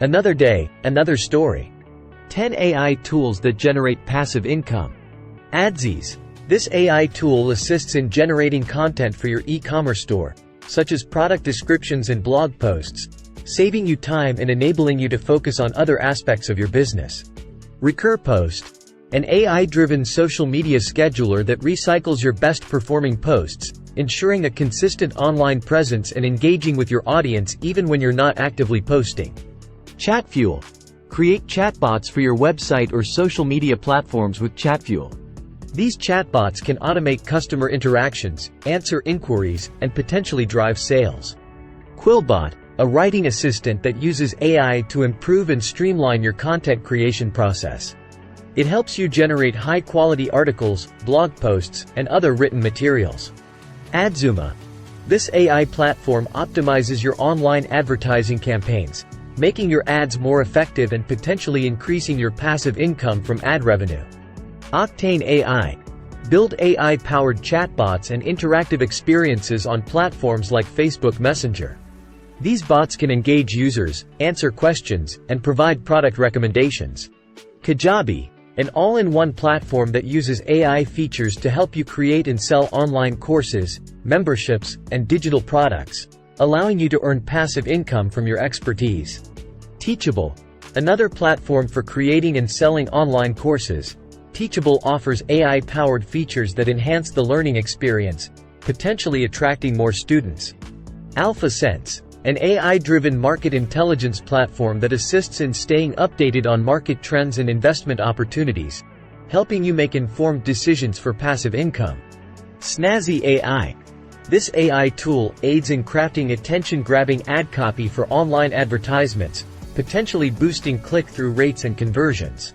Another day, another story. 10 AI tools that generate passive income. Adsies. This AI tool assists in generating content for your e-commerce store, such as product descriptions and blog posts, saving you time and enabling you to focus on other aspects of your business. Recurpost. An AI-driven social media scheduler that recycles your best-performing posts, ensuring a consistent online presence and engaging with your audience even when you're not actively posting. ChatFuel. Create chatbots for your website or social media platforms with ChatFuel. These chatbots can automate customer interactions, answer inquiries, and potentially drive sales. Quillbot. A writing assistant that uses AI to improve and streamline your content creation process. It helps you generate high-quality articles, blog posts, and other written materials. Adzuma. This AI platform optimizes your online advertising campaigns, making your ads more effective and potentially increasing your passive income from ad revenue. Octane AI. Build AI-powered chatbots and interactive experiences on platforms like Facebook Messenger. These bots can engage users, answer questions, and provide product recommendations. Kajabi. An all-in-one platform that uses AI features to help you create and sell online courses, memberships, and digital products, allowing you to earn passive income from your expertise. Teachable. Another platform for creating and selling online courses, Teachable offers AI-powered features that enhance the learning experience, potentially attracting more students. AlphaSense. An AI-driven market intelligence platform that assists in staying updated on market trends and investment opportunities, helping you make informed decisions for passive income. Snazzy AI. This AI tool aids in crafting attention-grabbing ad copy for online advertisements, potentially boosting click-through rates and conversions.